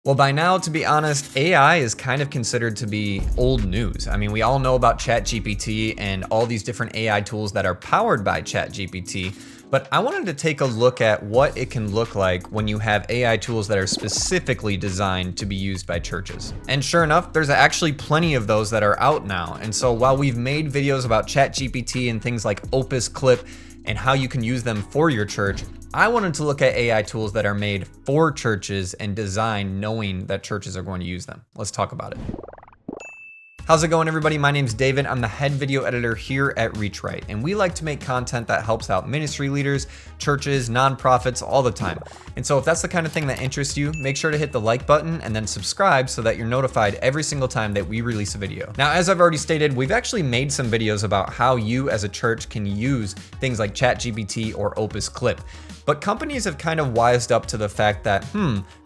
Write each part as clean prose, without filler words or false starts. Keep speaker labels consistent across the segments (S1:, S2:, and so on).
S1: Well, by now, to be honest, AI is kind of considered to be old news. I mean, we all know about ChatGPT and all these different AI tools that are powered by ChatGPT, but I wanted to take a look at what it can look like when you have AI tools that are specifically designed to be used by churches. And sure enough, there's actually plenty of those that are out now. And so while we've made videos about ChatGPT and things like Opus Clip and how you can use them for your church, I wanted to look at AI tools that are made for churches and designed knowing that churches are going to use them. Let's talk about it. How's it going, everybody? My name's David. I'm the head video editor here at ReachRight, and we like to make content that helps out ministry leaders, churches, nonprofits all the time. And so if that's the kind of thing that interests you, make sure to hit the like button and then subscribe so that you're notified every single time that we release a video. Now, as I've already stated, we've actually made some videos about how you as a church can use things like ChatGPT or Opus Clip. But companies have kind of wised up to the fact that,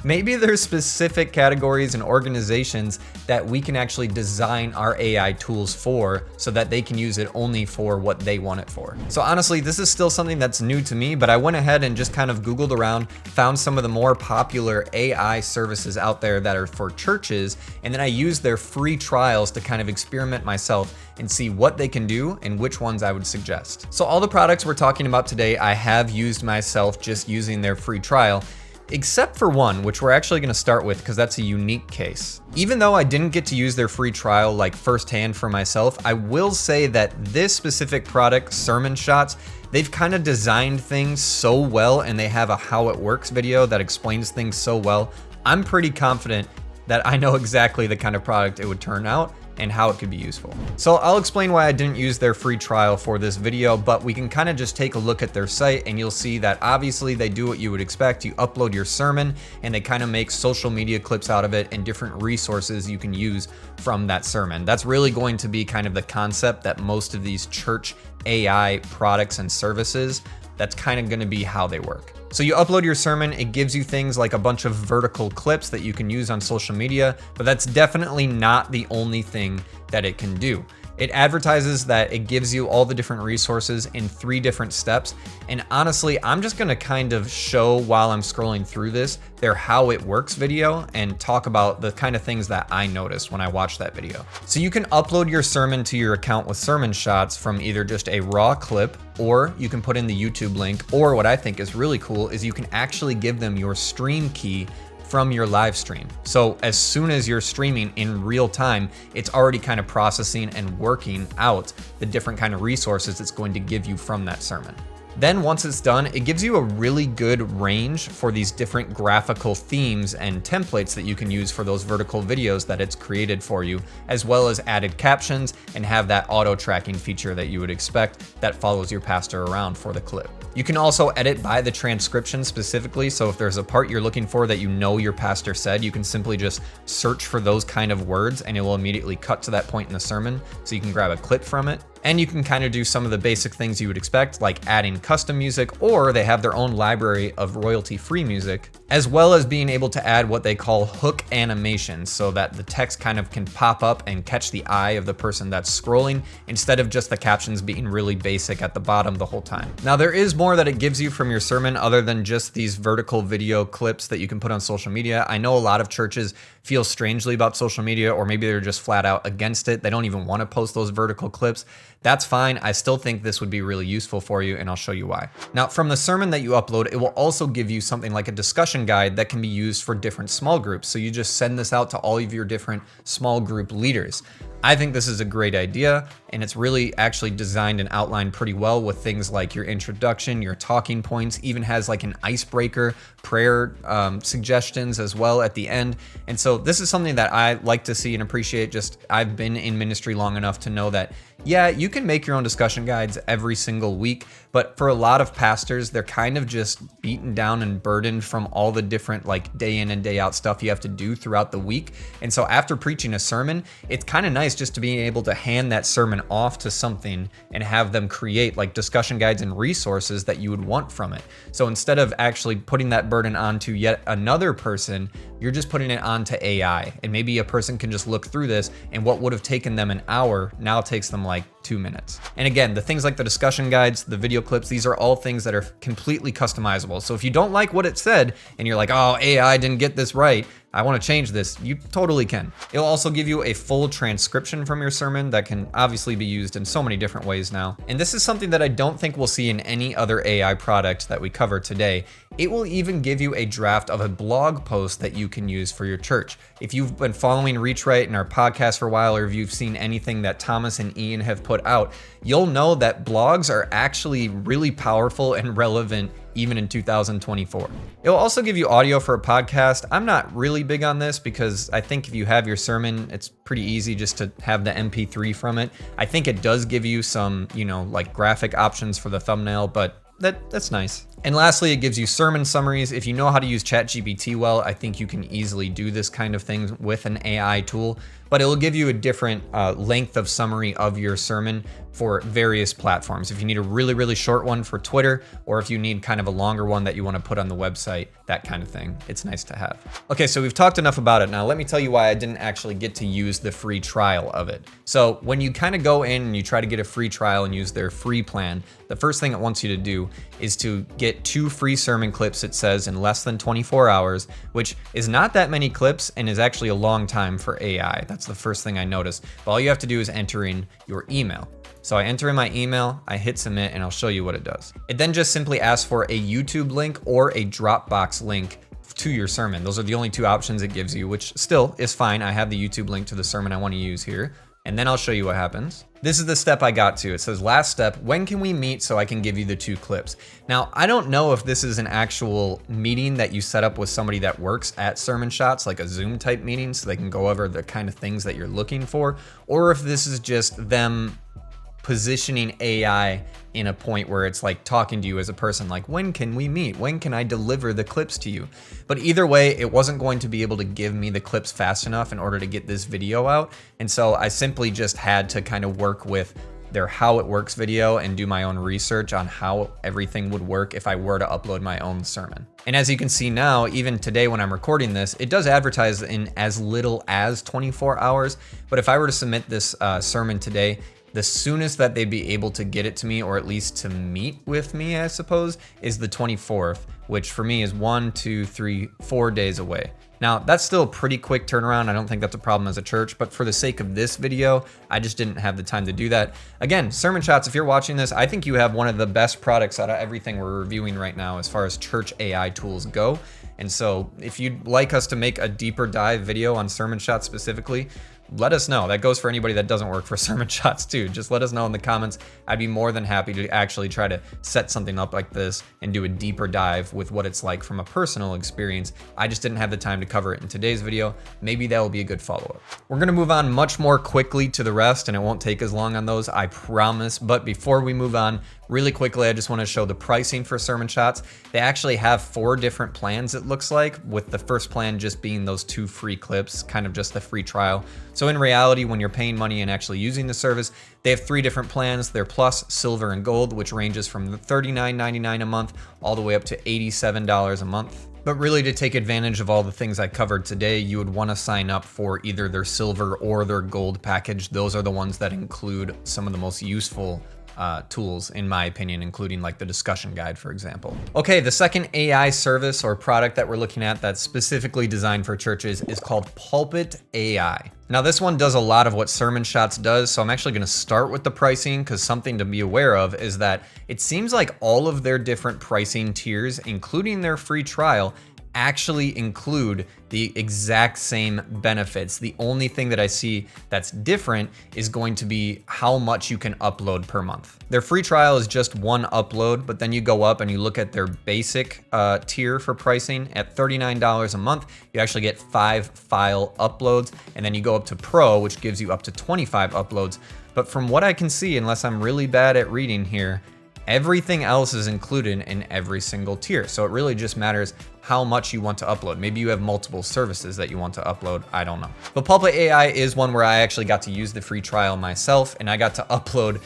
S1: maybe there's specific categories and organizations that we can actually design our AI tools for so that they can use it only for what they want it for. So honestly, this is still something that's new to me, but I went ahead and just kind of Googled around, found some of the more popular AI services out there that are for churches, and then I used their free trials to kind of experiment myself and see what they can do and which ones I would suggest. So all the products we're talking about today, I have used myself just using their free trial, except for one, which we're actually gonna start with because that's a unique case. Even though I didn't get to use their free trial like firsthand for myself, I will say that this specific product, Sermon Shots, they've kind of designed things so well and they have a how it works video that explains things so well. I'm pretty confident that I know exactly the kind of product it would turn out and how it could be useful. So I'll explain why I didn't use their free trial for this video, but we can kind of just take a look at their site and you'll see that obviously they do what you would expect. You upload your sermon and they kind of make social media clips out of it and different resources you can use from that sermon. That's really going to be kind of the concept that most of these church AI products and services, that's kind of going to be how they work. So you upload your sermon, it gives you things like a bunch of vertical clips that you can use on social media, but that's definitely not the only thing that it can do. It advertises that it gives you all the different resources in 3 different steps. And honestly, I'm just gonna kind of show while I'm scrolling through this, their how it works video and talk about the kind of things that I noticed when I watched that video. So you can upload your sermon to your account with Sermon Shots from either just a raw clip, or you can put in the YouTube link, or what I think is really cool is you can actually give them your stream key from your live stream. So as soon as you're streaming in real time, it's already kind of processing and working out the different kind of resources it's going to give you from that sermon. Then once it's done, it gives you a really good range for these different graphical themes and templates that you can use for those vertical videos that it's created for you, as well as added captions and have that auto tracking feature that you would expect that follows your pastor around for the clip. You can also edit by the transcription specifically. So if there's a part you're looking for that you know your pastor said, you can simply just search for those kind of words and it will immediately cut to that point in the sermon. So you can grab a clip from it. And you can kind of do some of the basic things you would expect, like adding custom music, or they have their own library of royalty-free music, as well as being able to add what they call hook animations so that the text kind of can pop up and catch the eye of the person that's scrolling instead of just the captions being really basic at the bottom the whole time. Now, there is more that it gives you from your sermon other than just these vertical video clips that you can put on social media. I know a lot of churches feel strangely about social media, or maybe they're just flat out against it. They don't even want to post those vertical clips. That's fine. I still think this would be really useful for you, and I'll show you why. Now, from the sermon that you upload, it will also give you something like a discussion guide that can be used for different small groups. So you just send this out to all of your different small group leaders. I think this is a great idea, and it's really actually designed and outlined pretty well with things like your introduction, your talking points, even has like an icebreaker, prayer suggestions as well at the end. And so this is something that I like to see and appreciate. Just I've been in ministry long enough to know that, yeah, you can make your own discussion guides every single week, but for a lot of pastors, they're kind of just beaten down and burdened from all the different like day in and day out stuff you have to do throughout the week. And so after preaching a sermon, it's kind of nice just to be able to hand that sermon off to something and have them create like discussion guides and resources that you would want from it. So instead of actually putting that burden onto yet another person, you're just putting it onto AI. And maybe a person can just look through this, and what would have taken them an hour now takes them like 2 minutes. And again, the things like the discussion guides, the video clips, these are all things that are completely customizable. So if you don't like what it said and you're like, oh, AI didn't get this right, I want to change this, you totally can. It'll also give you a full transcription from your sermon that can obviously be used in so many different ways now. And this is something that I don't think we'll see in any other AI product that we cover today. It will even give you a draft of a blog post that you can use for your church. If you've been following Reach Right in our podcast for a while, or if you've seen anything that Thomas and Ian have put out, you'll know that blogs are actually really powerful and relevant even in 2024. It'll also give you audio for a podcast. I'm not really big on this because I think if you have your sermon, it's pretty easy just to have the MP3 from it. I think it does give you some, like graphic options for the thumbnail, but that's nice. And lastly, it gives you sermon summaries. If you know how to use ChatGPT well, I think you can easily do this kind of thing with an AI tool, but it will give you a different length of summary of your sermon for various platforms. If you need a really, really short one for Twitter, or if you need kind of a longer one that you want to put on the website, that kind of thing, it's nice to have. Okay, so we've talked enough about it. Now let me tell you why I didn't actually get to use the free trial of it. So when you kind of go in and you try to get a free trial and use their free plan, the first thing it wants you to do is to get 2 free sermon clips, it says, in less than 24 hours, which is not that many clips and is actually a long time for AI. That's the first thing I noticed. But all you have to do is enter in your email. So I enter in my email, I hit submit, and I'll show you what it does. It then just simply asks for a YouTube link or a Dropbox link to your sermon. Those are the only 2 options it gives you, which still is fine. I have the YouTube link to the sermon I want to use here. And then I'll show you what happens. This is the step I got to. It says, last step, when can we meet so I can give you the 2 clips? Now, I don't know if this is an actual meeting that you set up with somebody that works at Sermon Shots, like a Zoom type meeting, so they can go over the kind of things that you're looking for, or if this is just them positioning AI in a point where it's like talking to you as a person, like, when can we meet? When can I deliver the clips to you? But either way, it wasn't going to be able to give me the clips fast enough in order to get this video out. And so I simply just had to kind of work with their how it works video and do my own research on how everything would work if I were to upload my own sermon. And as you can see now, even today when I'm recording this, it does advertise in as little as 24 hours. But if I were to submit this sermon today, the soonest that they'd be able to get it to me, or at least to meet with me, I suppose, is the 24th, which for me is 4 days away. Now, that's still a pretty quick turnaround. I don't think that's a problem as a church, but for the sake of this video, I just didn't have the time to do that. Again, Sermon Shots, if you're watching this, I think you have one of the best products out of everything we're reviewing right now as far as church AI tools go. And so if you'd like us to make a deeper dive video on Sermon Shots specifically, let us know. That goes for anybody that doesn't work for Sermon Shots too. Just let us know in the comments. I'd be more than happy to actually try to set something up like this and do a deeper dive with what it's like from a personal experience. I just didn't have the time to cover it in today's video. Maybe that will be a good follow-up. We're gonna move on much more quickly to the rest, and it won't take as long on those, I promise. But before we move on, really quickly, I just want to show the pricing for Sermon Shots. They actually have 4 different plans, it looks like, with the first plan just being those 2 free clips, kind of just the free trial. So in reality, when you're paying money and actually using the service, they have 3 different plans. They're Plus, Silver, and Gold, which ranges from $39.99 a month all the way up to $87 a month. But really, to take advantage of all the things I covered today, you would want to sign up for either their Silver or their Gold package. Those are the ones that include some of the most useful tools, in my opinion, including like the discussion guide, for example. Okay, the second AI service or product that we're looking at that's specifically designed for churches is called Pulpit AI. Now, this one does a lot of what Sermon Shots does, so I'm actually going to start with the pricing, because something to be aware of is that it seems like all of their different pricing tiers, including their free trial, actually include the exact same benefits. The only thing that I see that's different is going to be how much you can upload per month. Their free trial is just 1 upload, but then you go up and you look at their basic tier for pricing at $39 a month. You actually get 5 file uploads, and then you go up to Pro, which gives you up to 25 uploads. But from what I can see, unless I'm really bad at reading here, everything else is included in every single tier. So it really just matters how much you want to upload. Maybe you have multiple services that you want to upload, I don't know. But Pulpit AI is one where I actually got to use the free trial myself, and I got to upload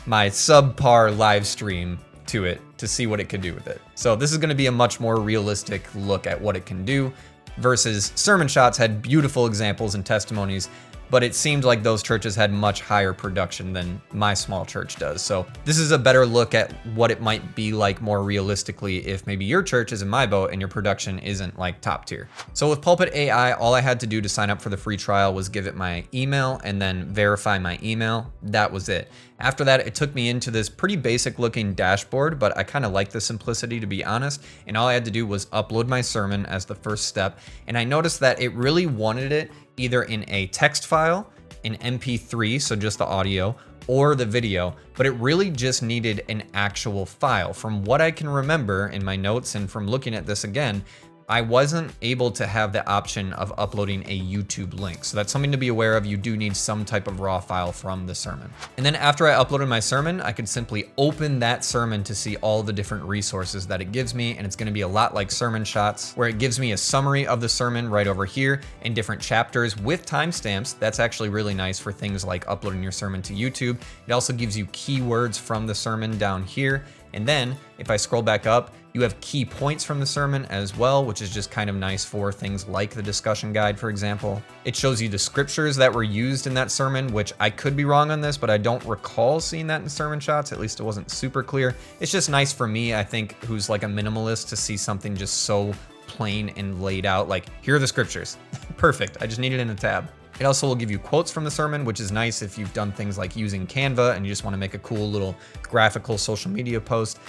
S1: my subpar live stream to it to see what it could do with it. So this is gonna be a much more realistic look at what it can do versus Sermon Shots had beautiful examples and testimonies. but it seemed like those churches had much higher production than my small church does. So this is a better look at what it might be like more realistically if maybe your church is in my boat and your production isn't like top tier. So with Pulpit AI, all I had to do to sign up for the free trial was give it my email and then verify my email. That was it. After that, it took me into this pretty basic looking dashboard, but I kind of like the simplicity, to be honest. And all I had to do was upload my sermon as the first step. And I noticed that it really wanted it either in a text file, an MP3, so just the audio, or the video, but it really just needed an actual file. From what I can remember in my notes and from looking at this again, I wasn't able to have the option of uploading a YouTube link. So that's something to be aware of. You do need some type of raw file from the sermon. And then after I uploaded my sermon, I could simply open that sermon to see all the different resources that it gives me. And it's gonna be a lot like Sermon Shots, where it gives me a summary of the sermon right over here and different chapters with timestamps. That's actually really nice for things like uploading your sermon to YouTube. It also gives you keywords from the sermon down here. And then if I scroll back up, you have key points from the sermon as well, which is just kind of nice for things like the discussion guide, for example. It shows you the scriptures that were used in that sermon, which I could be wrong on this, but I don't recall seeing that in Sermon Shots. At least it wasn't super clear. It's just nice for me, I think, who's like a minimalist, to see something just so plain and laid out. Like, here are the scriptures. Perfect. I just need it in a tab. It also will give you quotes from the sermon, which is nice if you've done things like using Canva and you just want to make a cool little graphical social media post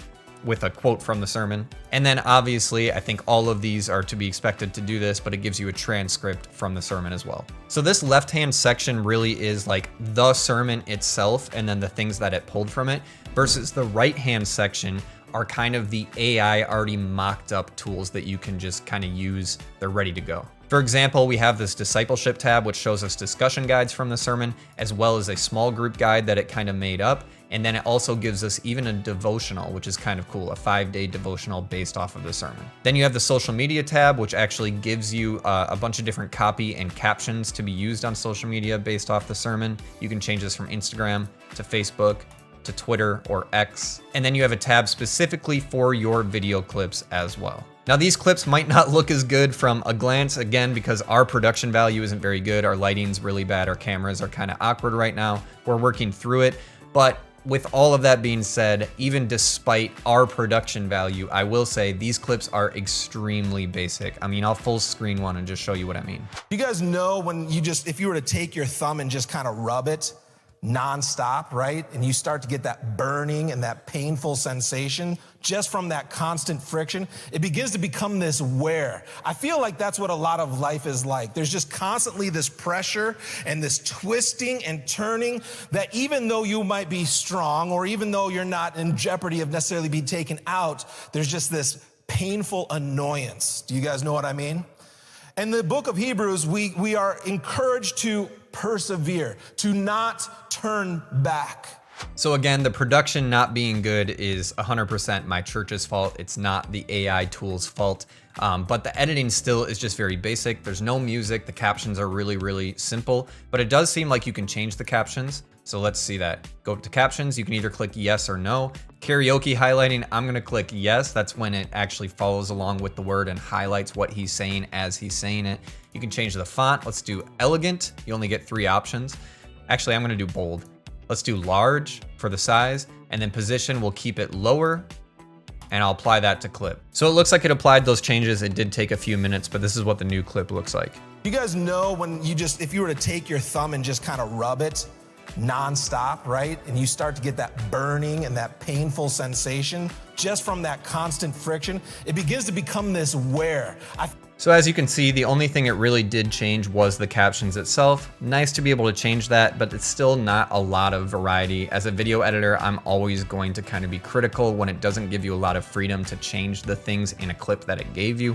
S1: with a quote from the sermon. And then obviously, I think all of these are to be expected to do this, but it gives you a transcript from the sermon as well. So this left-hand section really is like the sermon itself and then the things that it pulled from it, versus the right-hand section are kind of the AI already mocked up tools that you can just kind of use. They're ready to go. For example, we have this discipleship tab, which shows us discussion guides from the sermon, as well as a small group guide that it kind of made up. And then it also gives us even a devotional, which is kind of cool, a 5-day devotional based off of the sermon. Then you have the social media tab, which actually gives you a bunch of different copy and captions to be used on social media based off the sermon. You can change this from Instagram to Facebook to Twitter or X. And then you have a tab specifically for your video clips as well. Now these clips might not look as good from a glance, again, because our production value isn't very good. Our lighting's really bad. Our cameras are kind of awkward right now. We're working through it. But with all of that being said, even despite our production value, I will say these clips are extremely basic. I mean, I'll full screen one and just show you what I mean.
S2: You guys know when if you were to take your thumb and just kind of rub it nonstop, right? And you start to get that burning and that painful sensation just from that constant friction, it begins to become this wear. I feel like that's what a lot of life is like. There's just constantly this pressure and this twisting and turning that even though you might be strong or even though you're not in jeopardy of necessarily being taken out, there's just this painful annoyance. Do you guys know what I mean? In the book of Hebrews, we are encouraged to persevere, to not turn back.
S1: So again, the production not being good is 100% my church's fault. It's not the AI tool's fault. But the editing still is just very basic. There's no music. The captions are really, really simple, but it does seem like you can change the captions. So let's see that. Go to captions. You can either click yes or no. Karaoke highlighting, I'm gonna click yes. That's when it actually follows along with the word and highlights what he's saying as he's saying it. You can change the font. Let's do elegant. You only get 3 options. Actually, I'm gonna do bold. Let's do large for the size, and then position, we'll keep it lower, and I'll apply that to clip. So it looks like it applied those changes. It did take a few minutes, but this is what the new clip looks like.
S2: You guys know when if you were to take your thumb and just kind of rub it nonstop, right? And you start to get that burning and that painful sensation just from that constant friction, it begins to become this wear.
S1: So as you can see, the only thing it really did change was the captions itself. Nice to be able to change that, but it's still not a lot of variety. As a video editor, I'm always going to kind of be critical when it doesn't give you a lot of freedom to change the things in a clip that it gave you.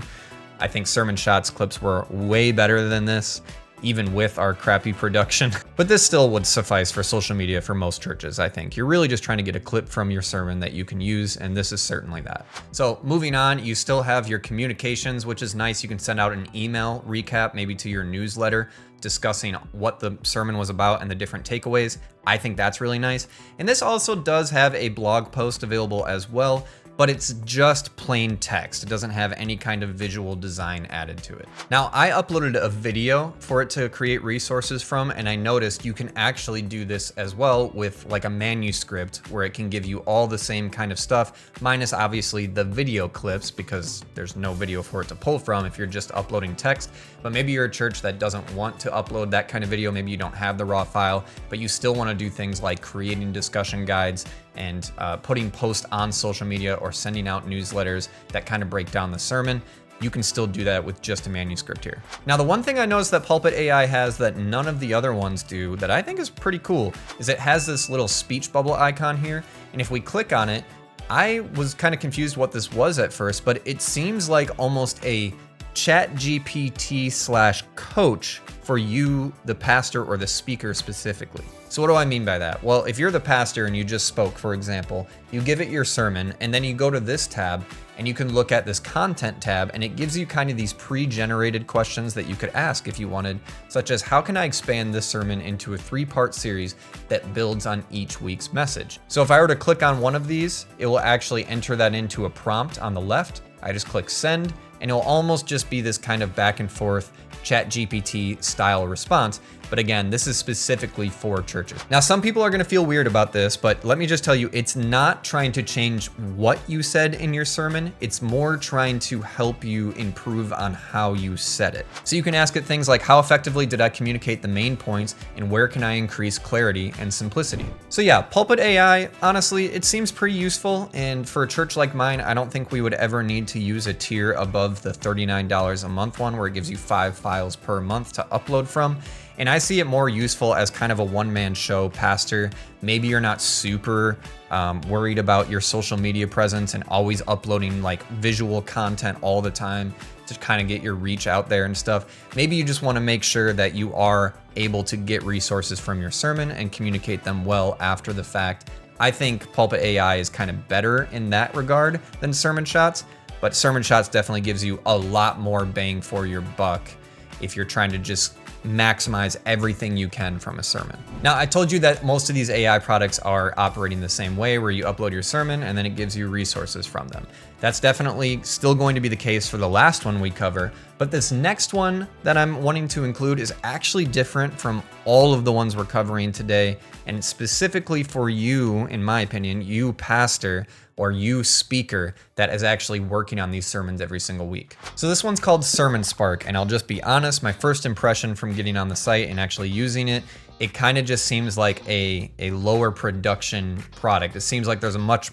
S1: I think Sermon Shots clips were way better than this, even with our crappy production. But this still would suffice for social media for most churches, I think. You're really just trying to get a clip from your sermon that you can use, and this is certainly that. So moving on, you still have your communications, which is nice. You can send out an email recap, maybe to your newsletter, discussing what the sermon was about and the different takeaways. I think that's really nice. And this also does have a blog post available as well. but it's just plain text. It doesn't have any kind of visual design added to it. Now, I uploaded a video for it to create resources from, and I noticed you can actually do this as well with like a manuscript where it can give you all the same kind of stuff, minus obviously the video clips because there's no video for it to pull from if you're just uploading text. But maybe you're a church that doesn't want to upload that kind of video. Maybe you don't have the raw file, but you still want to do things like creating discussion guides and putting posts on social media or sending out newsletters that kind of break down the sermon. You can still do that with just a manuscript here. Now, the one thing I noticed that Pulpit AI has that none of the other ones do that I think is pretty cool is it has this little speech bubble icon here. And if we click on it, I was kind of confused what this was at first, but it seems like almost a ChatGPT/coach for you, the pastor or the speaker specifically. So what do I mean by that? Well, if you're the pastor and you just spoke, for example, you give it your sermon and then you go to this tab and you can look at this content tab and it gives you kind of these pre-generated questions that you could ask if you wanted, such as how can I expand this sermon into a 3-part series that builds on each week's message? So if I were to click on one of these, it will actually enter that into a prompt on the left. I just click send and it'll almost just be this kind of back and forth ChatGPT style response. But again, this is specifically for churches. Now, some people are gonna feel weird about this, but let me just tell you, it's not trying to change what you said in your sermon. It's more trying to help you improve on how you said it. So you can ask it things like, how effectively did I communicate the main points and where can I increase clarity and simplicity? So yeah, Pulpit AI, honestly, it seems pretty useful. And for a church like mine, I don't think we would ever need to use a tier above the $39 a month one where it gives you 5 files per month to upload from. And I see it more useful as kind of a one-man show pastor. Maybe you're not super worried about your social media presence and always uploading like visual content all the time to kind of get your reach out there and stuff. Maybe you just want to make sure that you are able to get resources from your sermon and communicate them well after the fact. I think Pulpit AI is kind of better in that regard than Sermon Shots, but Sermon Shots definitely gives you a lot more bang for your buck if you're trying to just maximize everything you can from a sermon. Now, I told you that most of these AI products are operating the same way where you upload your sermon and then it gives you resources from them. That's definitely still going to be the case for the last one we cover, but this next one that I'm wanting to include is actually different from all of the ones we're covering today, and it's specifically for you, in my opinion, you pastor or you speaker that is actually working on these sermons every single week. So this one's called Sermon Spark, and I'll just be honest, my first impression from getting on the site and actually using it, it kind of just seems like a lower production product. It seems like there's a much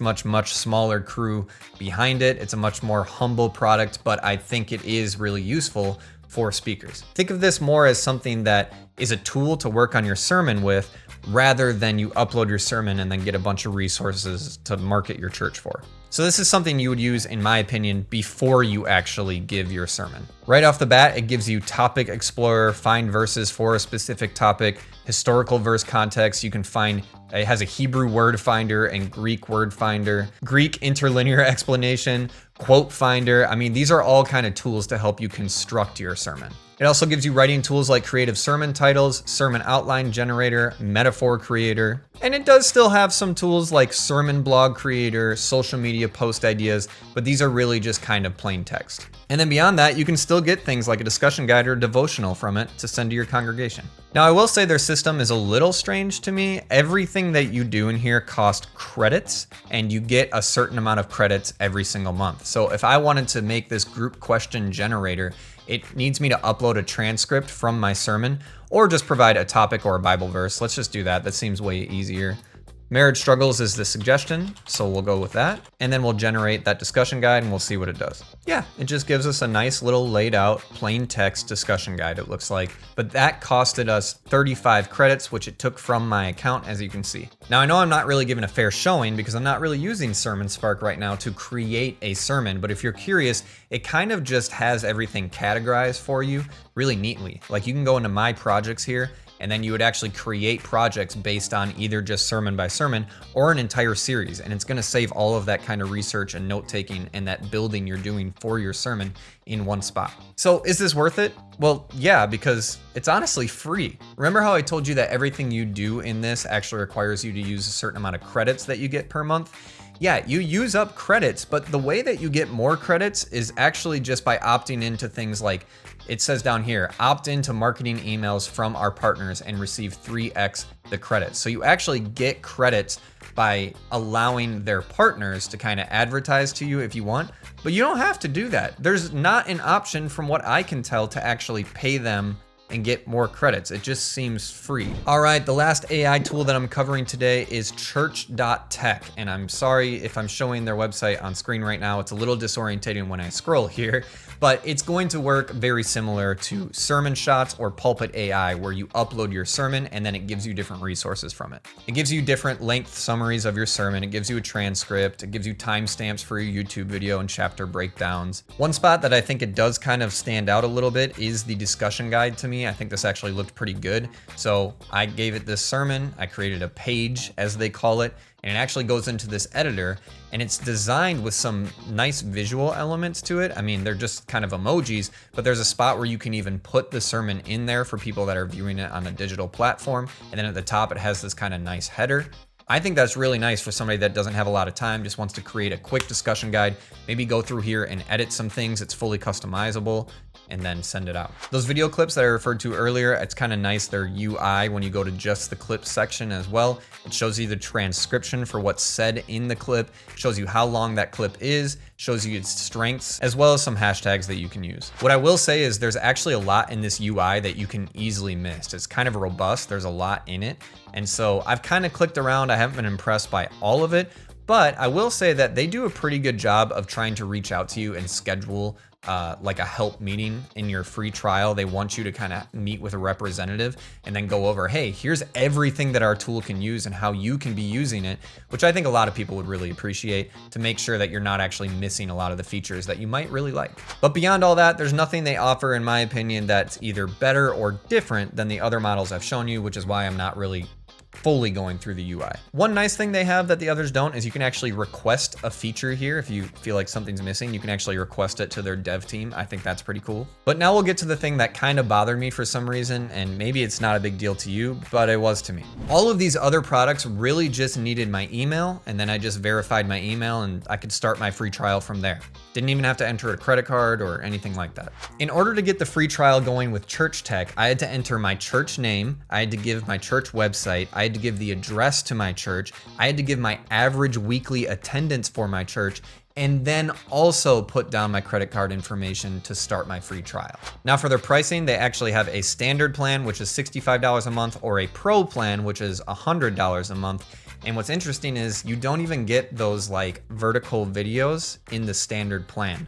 S1: smaller crew behind it. It's a much more humble product, but I think it is really useful for speakers. Think of this more as something that is a tool to work on your sermon with, rather than you upload your sermon and then get a bunch of resources to market your church for. So this is something you would use, in my opinion, before you actually give your sermon. Right off the bat, it gives you Topic Explorer, find verses for a specific topic, historical verse context. You can find, it has a Hebrew word finder and Greek word finder, Greek interlinear explanation, quote finder. I mean, these are all kind of tools to help you construct your sermon. It also gives you writing tools like creative sermon titles, sermon outline generator, metaphor creator, and it does still have some tools like sermon blog creator, social media post ideas, but these are really just kind of plain text. And then beyond that, you can still get things like a discussion guide or devotional from it to send to your congregation. Now, I will say their system is a little strange to me. Everything that you do in here costs credits, and you get a certain amount of credits every single month. So if I wanted to make this group question generator, it needs me to upload a transcript from my sermon or just provide a topic or a Bible verse. Let's just do that. That seems way easier. Marriage struggles is the suggestion, so we'll go with that. And then we'll generate that discussion guide and we'll see what it does. Yeah, it just gives us a nice little laid out plain text discussion guide, it looks like. But that costed us 35 credits, which it took from my account, as you can see. Now, I know I'm not really giving a fair showing because I'm not really using Sermon Spark right now to create a sermon, but if you're curious, it kind of just has everything categorized for you really neatly. Like you can go into my projects here, and then you would actually create projects based on either just sermon by sermon or an entire series. And it's gonna save all of that kind of research and note taking and that building you're doing for your sermon in one spot. So is this worth it? Well, yeah, because it's honestly free. Remember how I told you that everything you do in this actually requires you to use a certain amount of credits that you get per month? Yeah, you use up credits, but the way that you get more credits is actually just by opting into things like, it says down here, opt into marketing emails from our partners and receive 3x the credits. So you actually get credits by allowing their partners to kind of advertise to you if you want, but you don't have to do that. There's not an option from what I can tell to actually pay them and get more credits. It just seems free. All right, the last AI tool that I'm covering today is Church.Tech. And I'm sorry if I'm showing their website on screen right now. It's a little disorientating when I scroll here, but it's going to work very similar to Sermon Shots or Pulpit AI, where you upload your sermon and then it gives you different resources from it. It gives you different length summaries of your sermon. It gives you a transcript. It gives you timestamps for your YouTube video and chapter breakdowns. One spot that I think it does kind of stand out a little bit is the discussion guide to me. I think this actually looked pretty good. So I gave it this sermon. I created a page, as they call it, and it actually goes into this editor, and it's designed with some nice visual elements to it. I mean, they're just kind of emojis, but there's a spot where you can even put the sermon in there for people that are viewing it on a digital platform. And then at the top, it has this kind of nice header. I think that's really nice for somebody that doesn't have a lot of time, just wants to create a quick discussion guide, maybe go through here and edit some things. It's fully customizable, and then send it out. Those video clips that I referred to earlier, it's kind of nice. Their UI, when you go to just the clips section as well, it shows you the transcription for what's said in the clip, shows you how long that clip is, shows you its strengths, as well as some hashtags that you can use. What I will say is there's actually a lot in this UI that you can easily miss. It's kind of robust. There's a lot in it. And so I've kind of clicked around. I haven't been impressed by all of it, but I will say that they do a pretty good job of trying to reach out to you and schedule like a help meeting in your free trial. They want you to kind of meet with a representative and then go over, hey, here's everything that our tool can use and how you can be using it, which I think a lot of people would really appreciate, to make sure that you're not actually missing a lot of the features that you might really like. But beyond all that, there's nothing they offer, in my opinion, that's either better or different than the other models I've shown you, which is why I'm not really fully going through the UI. One nice thing they have that the others don't is you can actually request a feature here. If you feel like something's missing, you can actually request it to their dev team. I think that's pretty cool. But now we'll get to the thing that kind of bothered me for some reason, and maybe it's not a big deal to you, but it was to me. All of these other products really just needed my email, and then I just verified my email and I could start my free trial from there. Didn't even have to enter a credit card or anything like that. In order to get the free trial going with Church.Tech, I had to enter my church name, I had to give my church website, I had to give the address to my church, I had to give my average weekly attendance for my church, and then also put down my credit card information to start my free trial. Now for their pricing, they actually have a standard plan, which is $65 a month, or a pro plan, which is $100 a month. And what's interesting is you don't even get those like vertical videos in the standard plan.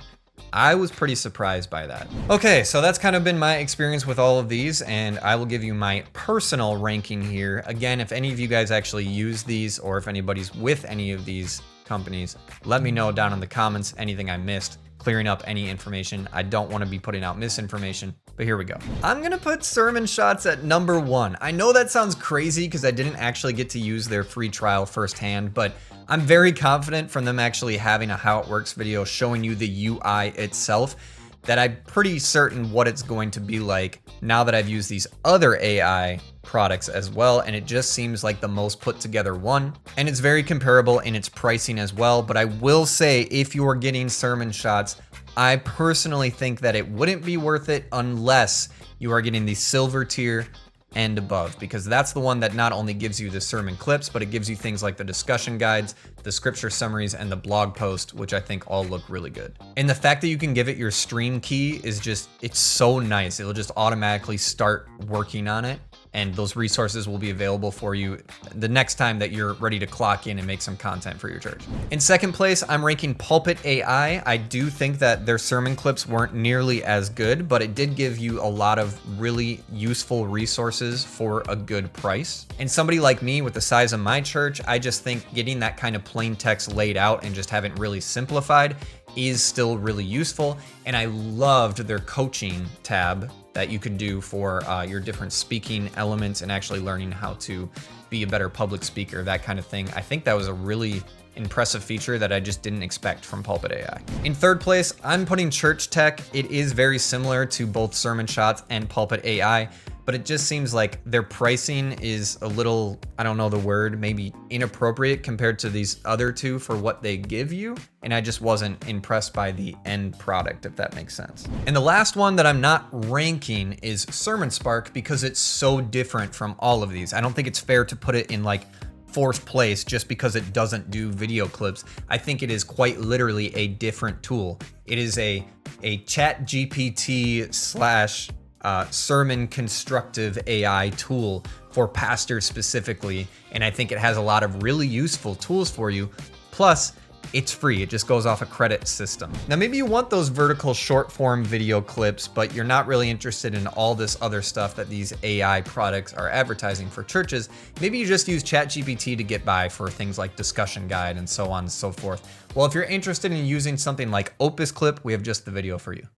S1: I was pretty surprised by that. Okay, so that's kind of been my experience with all of these, and I will give you my personal ranking here. Again, if any of you guys actually use these, or if anybody's with any of these companies, let me know down in the comments anything I missed, clearing up any information. I don't want to be putting out misinformation, but here we go. I'm gonna put Sermon Shots at number 1. I know that sounds crazy because I didn't actually get to use their free trial firsthand, but I'm very confident from them actually having a how it works video showing you the UI itself, that I'm pretty certain what it's going to be like now that I've used these other AI products as well, and it just seems like the most put together one, and it's very comparable in its pricing as well. But I will say, if you're getting Sermon Shots, I personally think that it wouldn't be worth it unless you are getting the silver tier and above, because that's the one that not only gives you the sermon clips, but it gives you things like the discussion guides, the scripture summaries, and the blog post, which I think all look really good. And the fact that you can give it your stream key is just, it's so nice. It'll just automatically start working on it, and those resources will be available for you the next time that you're ready to clock in and make some content for your church. In second place, I'm ranking Pulpit AI. I do think that their sermon clips weren't nearly as good, but it did give you a lot of really useful resources for a good price. And somebody like me with the size of my church, I just think getting that kind of plain text laid out and just have it really simplified is still really useful. And I loved their coaching tab that you could do for your different speaking elements and actually learning how to be a better public speaker, that kind of thing. I think that was a really impressive feature that I just didn't expect from Pulpit AI. In third place, I'm putting Church.Tech. It is very similar to both Sermon Shots and Pulpit AI, but it just seems like their pricing is a little, I don't know the word, maybe inappropriate compared to these other two for what they give you. And I just wasn't impressed by the end product, if that makes sense. And the last one that I'm not ranking is Sermon Spark because it's so different from all of these. I don't think it's fair to put it in like fourth place just because it doesn't do video clips. I think it is quite literally a different tool. It is a ChatGPT slash sermon constructive AI tool for pastors specifically. And I think it has a lot of really useful tools for you. Plus, it's free. It just goes off a credit system. Now, maybe you want those vertical short form video clips, but you're not really interested in all this other stuff that these AI products are advertising for churches. Maybe you just use ChatGPT to get by for things like discussion guide and so on and so forth. Well, if you're interested in using something like Opus Clip, we have just the video for you.